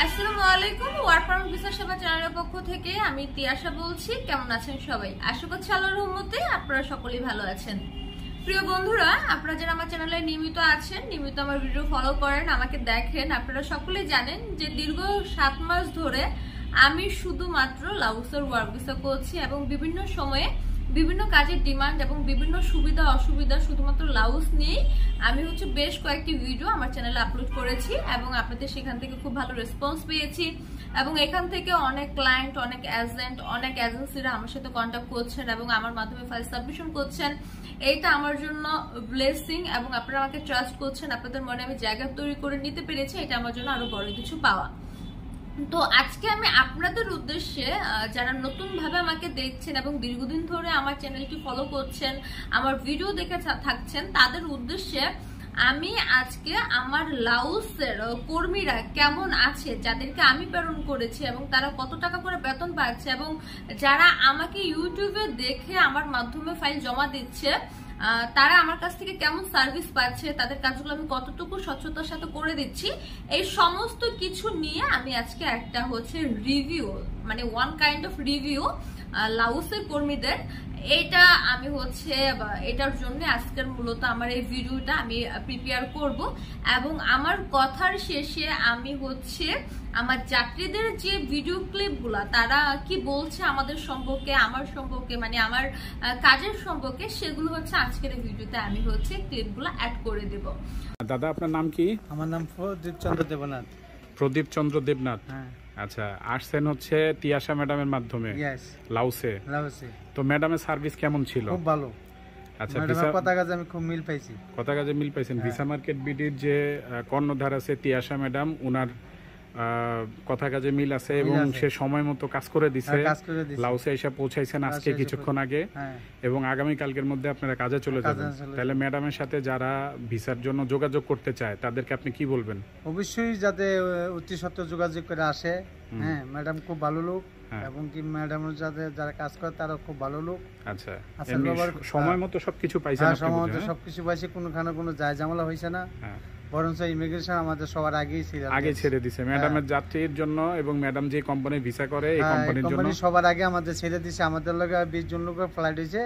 আসসালামু আলাইকুম। Work from visa সেবা চ্যানেলের পক্ষ থেকে আমি তিয়াশা বলছি। কেমন আছেন সবাই? আশা করছি আল্লাহর রহমতে আপনারা সকলেই ভালো আছেন। প্রিয় বন্ধুরা, আপনারা যারা আমার চ্যানেলে নিয়মিত আছেন, নিয়মিত আমার ভিডিও ফলো করেন, আমাকে দেখেন, আপনারা সকলেই জানেন যে দীর্ঘ 7 মাস ধরে আমি শুধুমাত্র লাউসের ওয়ার্ক ভিসা করছি এবং বিভিন্ন সময়ে বিভিন্ন কাজের ডিমান্ড এবং বিভিন্ন সুবিধা অসুবিধা শুধুমাত্র লাউস নিয়েই আমি বেশ কয়েকটি ভিডিও আমার চ্যানেলে আপলোড করেছি এবং আপনাদের সেখান থেকে খুব ভালো রেসপন্স পেয়েছি এবং এখান থেকে অনেক ক্লায়েন্ট, অনেক এজেন্ট, অনেক এজেন্সিরা আমার সাথে কন্ট্যাক্ট করছেন এবং আমার মাধ্যমে ফাইল সাবমিশন করছেন। এইটা আমার জন্য ব্লেসিং এবং আপনারা আমাকে ট্রাস্ট করছেন, আপনাদের মনে আমি জায়গা তৈরি করে নিতে পেরেছি, এটা আমার জন্য আরো বড় কিছু পাওয়া। তো আজকে আমি আপনাদের উদ্দেশ্যে যারা নতুন ভাবে আমাকে দেখছেন এবং দীর্ঘদিন ধরে আমার চ্যানেলটি ফলো করছেন, আমার ভিডিও দেখে থাকছেন, তাদের উদ্দেশ্যে আমি আজকে আমার লাউসের কর্মীরা কেমন আছে, যাদেরকে আমি প্রেরণ করেছি এবং তারা কত টাকা করে বেতন পাচ্ছে এবং যারা আমাকে ইউটিউবে দেখে আমার মাধ্যমে ফাইল জমা দিচ্ছে তারা আমার কাছ থেকে কেমন সার্ভিস পাচ্ছে, তাদের কাজগুলো আমি কতটুকু স্বচ্ছতার সাথে করে দিচ্ছি, এই সমস্ত কিছু নিয়ে আমি আজকে একটা রিভিউ, মানে ওয়ান কাইন্ড অফ রিভিউ লাউসের কর্মীদের, এটা আমি এটার জন্য আজকের মূলত আমার এই ভিডিওটা আমি প্রিপেয়ার করব এবং আমার কথার শেষে আমি আমার যাত্রীদের যে ভিডিও ক্লিপগুলা তারা কি বলছে আমাদের সম্পর্কে, আমার সম্পর্কে, মানে আমার কাজের সম্পর্কে, সেগুলো আজকের এই ভিডিওতে আমি ক্লিপগুলো অ্যাড করে দেব। দাদা, আপনার নাম কি? আমার নাম প্রদীপ চন্দ্র দেবনাথ। প্রদীপ চন্দ্র দেবনাথ। হ্যাঁ। আচ্ছা, আসছেন তিয়াশা ম্যাডামের মাধ্যমে লাউসে। তো ম্যাডামের সার্ভিস কেমন ছিল? খুব ভালো। আচ্ছা, কথা কাজে আমি খুব মিল পাইছি। কথা কাজে মিল পাইছেন। ভিসা মার্কেট বিডির যে কর্ণধার আছে তিয়াশা ম্যাডাম, উনার কথা কাজে মিল আছে এবং সে সময় মতো কাজ করে দিছে। লাউসে এসে পৌঁছাইছেন আজকে কিছুক্ষণ আগে এবং আগামী কালকের মধ্যে আপনারা কাজে চলে যাবেন। তাহলে ম্যাডামের সাথে যারা ভিসার জন্য যোগাযোগ করতে চায় তাদেরকে আপনি কি বলবেন? অবশ্যই যাতে অতি সত্ত্বর যোগাযোগ করে আসে। হ্যাঁ, ম্যাডাম খুব ভালো লোক এবং কি ম্যাডামের সাথে যারা কাজ করে তারা খুব ভালো লোক। আচ্ছা, সময় মতো সবকিছু পাইছেন? সময় মতো সবকিছু পাইছে, কোনোখানে কোনো যায় ঝামেলা হয়েছে না। বরঞ্চ ইমিগ্রেশন আমাদের সবার আগেই ছেড়ে দিছে ম্যাডামের যাত্রীর জন্য এবং ম্যাডাম যে কোম্পানি ভিসা করে এই কোম্পানির জন্য সবার আগে আমাদের ছেড়ে দিছে। আমাদের লগে 20 জন লোকের ফ্লাইট হয়েছে,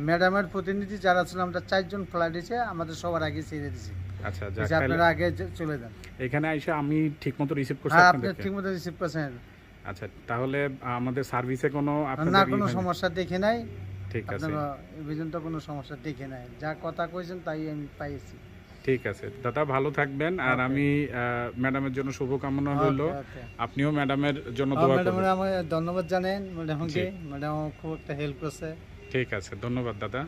ম্যাডামের প্রতিনিধি যারা ছিল আমরা 4 জন ফ্লাইট হয়েছে, আমাদের সবার আগে ছেড়ে দিছে। আচ্ছা, আপনারা আগে চলে যান। এখানে আইসা আমি ঠিকমতো রিসিভ করছি? আপনি ঠিকমতো রিসিভ করছেন। আচ্ছা, তাহলে আমাদের সার্ভিসে কোনো কোনো সমস্যা দেখে নাই। ঠিক আছে, আপনারা এই পর্যন্ত কোনো সমস্যা দেখে নাই, যা কথা কইছেন তাই আমি পাইছি। ঠিক আছে দাদা, ভালো থাকবেন। আর আমি ম্যাডামের জন্য শুভকামনা রইল, আপনিও ম্যাডামের জন্য দোয়া করবেন। আমি ধন্যবাদ জানেন ম্যাডামকে, ম্যাডাম খুব একটা হেল্প করছে। ঠিক আছে, ধন্যবাদ দাদা।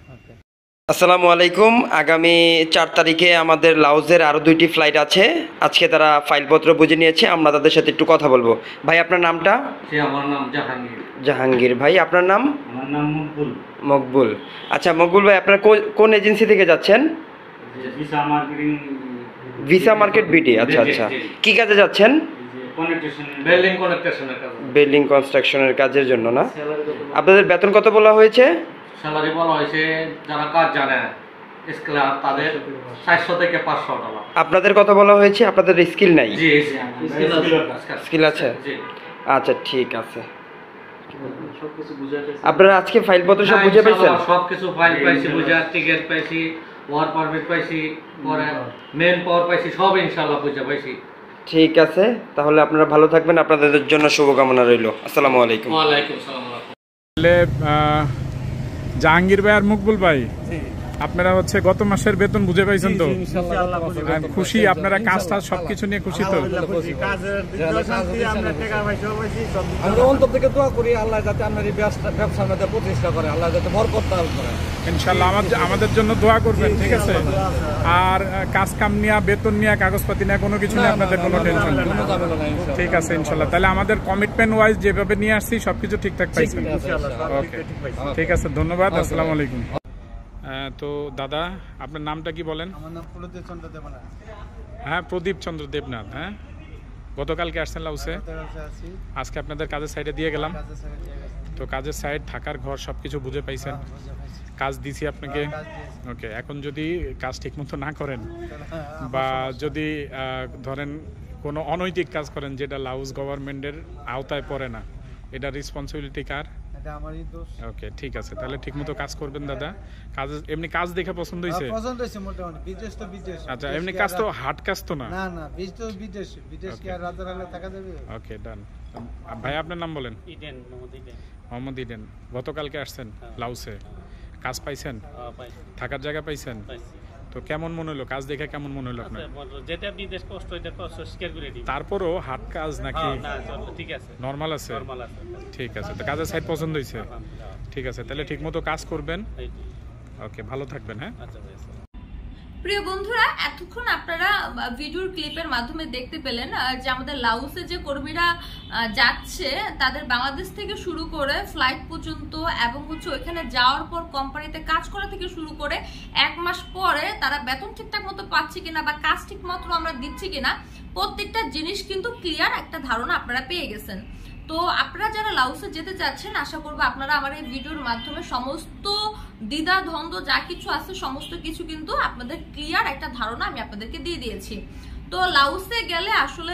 আসসালামু আলাইকুম। আগামী 4 তারিখে আমাদের লাউজের আরো 2টি ফ্লাইট আছে। আজকে তারা ফাইলপত্র বুঝে নিয়েছে, আমরা তাদের সাথে একটু কথা বলবো। ভাই, আপনার নামটা? আমার নাম জাহাঙ্গীর। জাহাঙ্গীর ভাই, আপনার নাম? আমার নাম মকবুল। মকবুল। আচ্ছা মকবুল ভাই, আপনারা কোন এজেন্সি থেকে যাচ্ছেন? Visa market BD. আচ্ছা আচ্ছা, কি কাজে যাচ্ছেন? বিল্ডিং কনস্ট্রাকশনের কাজের জন্য না? আপনাদের বেতন কত বলা হয়েছে? স্যালারি বলা হয়েছে যারা কাজ জানে স্কিলার তাদের 400 থেকে 500 টাকা। আপনাদের কত বলা হয়েছে? আপনাদের স্কিল নাই? জি, স্কিল আছে। আচ্ছা, ঠিক আছে। আপনারা আজকে ফাইলপত্র সব বুঝে পাইছেন? সবকিছু ফাইল পাইছি, বুঝা টিকেট পাইছি, ওয়ার্ক পারমিট পাইছি, পরে মেন পাওয়ার পাইছি, সব ইনশাআল্লাহ বুঝে পাইছি। ঠিক আছে, তাহলে আপনারা ভালো থাকবেন, আপনাদের জন্য শুভকামনা রইল। আসসালামু আলাইকুম। ওয়া আলাইকুম আসসালাম। জাহাঙ্গীর ভাই আর মকবুল ভাই, আপনারা গত মাসের বেতন বুঝে পাইছেন তো? খুশি? আপনারা কাজ টাজ সবকিছু নিয়ে খুশি তো? অন্তর থেকে দোয়া করি আল্লাহ যাতে আপনার এই ব্যবসার মধ্যে প্রতিষ্ঠা করে, আল্লাহ যাতে বরকত দান করে। ইনশাআল্লাহ আমাদের জন্য দোয়া করবেন, ঠিক আছে? আর কাজ কাম নিয়ে, বেতন নিয়ে, কাগজপাতি নিয়ে কোনো কিছু নিয়ে আপনাদের কোনো টেনশন নেই, ঠিক আছে? ইনশাআল্লাহ। তাহলে আমাদের কমিটমেন্ট ওয়াইজ যেভাবে নিয়ে আসছি সবকিছু ঠিকঠাক পাইছেন? ওকে, ঠিক আছে, ধন্যবাদ। আসসালামু আলাইকুম। তো দাদা, আপনার নামটা কি বলেন? আমার নাম প্রদীপ চন্দ্র দেবনাথ। হ্যাঁ, প্রদীপ চন্দ্র দেবনাথ। হ্যাঁ, গতকালকে আসছেন লাউসে, আজকে আপনাদের কাজের সাইডে দিয়ে গেলাম। তো কাজের সাইড, থাকার ঘর সবকিছু বুঝে পাইছেন? কাজ দিছি আপনাকে। ওকে, এখন যদি কাজ ঠিকমতো না করেন বা যদি ধরেন কোনো অনৈতিক কাজ করেন যেটা লাউজ গভর্নমেন্টের আওতায় পড়ে না, এটা রেসপন্সিবিলিটি কার? এটা আমারই দোষ। ওকে, ঠিক আছে, তাহলে ঠিকমতো কাজ করবেন দাদা। কাজ এমনি কাজ দেখে পছন্দ হয়েছে? পছন্দ হয়েছে মোটামুটি। বিদেশ তো বিদেশ। আচ্ছা, এমনি কাজ তো হার্ড কাজ তো না? না না, বিদেশ তো বিদেশ। বিদেশ কি আর রাতের আলো থাকা যাবে? ওকে, ডান। ভাই আপনার নাম বলেন? Eden, Mohammad Eden. Mohammad Eden. গতকালকে আসছেন লাউসে, কাজ পাইছেন? থাকার জায়গা পাইছেন? তো কেমন মনে হলো কাজ দেখে? কেমন মনে হলো আপনার? যেটা বিদেশ কষ্ট এটা কষ্ট স্বীকার করে দিই। তারপরও হার্ড কাজ নাকি না, ঠিক আছে, নরমাল আছে? নরমাল আছে। ঠিক আছে, তো কাজের সাইড পছন্দ হয়েছে? ঠিক আছে, তাহলে ঠিকমতো কাজ করবেন। ওকে, ভালো থাকবেন। হ্যাঁ, আচ্ছা ভাই। প্রিয় বন্ধুরা, এতক্ষণ আপনারা ভিডিওর ক্লিপের মাধ্যমে দেখতে পেলেন যে আমাদের লাউসে যে কর্মীরা যাচ্ছে তাদের বাংলাদেশ থেকে শুরু করে ফ্লাইট পর্যন্ত এবং ওইখানে যাওয়ার পর কোম্পানিতে কাজ করা থেকে শুরু করে 1 মাস পরে তারা বেতন ঠিকঠাক মতো পাচ্ছে কিনা বা কাজ ঠিক মতো আমরা দিচ্ছি কিনা, প্রত্যেকটা জিনিস কিন্তু ক্লিয়ার একটা ধারণা আপনারা পেয়ে গেছেন। তো আপনারা যারা লাউসে যেতে চাচ্ছেন, আশা করবো আপনারা আমার এই ভিডিওর মাধ্যমে সমস্ত দ্বিধা দ্বন্দ্ব যা কিছু আছে সমস্ত কিছু কিন্তু আপনাদের ক্লিয়ার একটা ধারণা আমি আপনাদেরকে দিয়ে দিয়েছি। তো লাউসে গেলে আসলে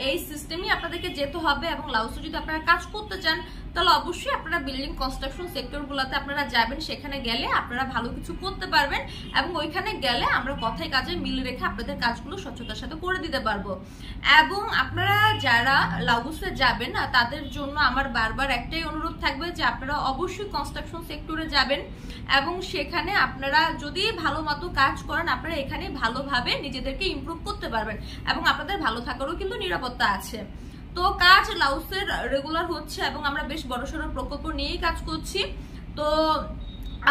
এই সিস্টেমই আপনাদেরকে যেতে হবে এবং লাউসে যদি আপনারা কাজ করতে চান তাহলে অবশ্যই আপনারা বিল্ডিং কনস্ট্রাকশন সেক্টরগুলোতে আপনারা যাবেন। সেখানে গেলে আপনারা ভালো কিছু করতে পারবেন এবং ওইখানে গেলে আমরা কথায় কাজে মিল রেখে আপনাদের কাজগুলো স্বচ্ছতার সাথে করে দিতে পারবো। এবং আপনারা যারা লাউসে যাবেন তাদের জন্য আমার বারবার একটাই অনুরোধ থাকবে যে আপনারা অবশ্যই কনস্ট্রাকশন সেক্টরে যাবেন এবং সেখানে আপনারা যদি ভালো মতো কাজ করেন আপনারা এখানে ভালোভাবে নিজেদেরকে ইমপ্রুভ করতে পারবেন এবং আপনাদের ভালো থাকারও কিন্তু নিরাপত্তা আছে। তো কাজ লাউসের রেগুলার হচ্ছে এবং আমরা বেশ বড়সড় প্রকল্প নিয়েই কাজ করছি। তো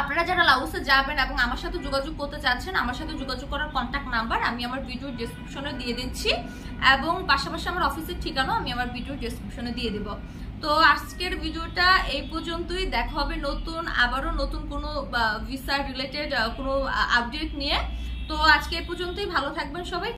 আপনারা যারা লাউসে যাবেন এবং আমার সাথে যোগাযোগ করতে চাচ্ছেন, আমার সাথে যোগাযোগ করার কন্ট্যাক্ট নাম্বার আমি আমার ভিডিওর ডেসক্রিপশনে দিয়ে দিচ্ছি এবং পাশাপাশি আমার অফিসের ঠিকানা আমি আমার ভিডিওর ডেসক্রিপশনে দিয়ে দিব। তো আজকের ভিডিওটা এই পর্যন্তই। দেখা হবে আবারও নতুন কোনো ভিসা রিলেটেড কোনো আপডেট নিয়ে। তো আজকে এই পর্যন্তই। ভালো থাকবেন সবাই।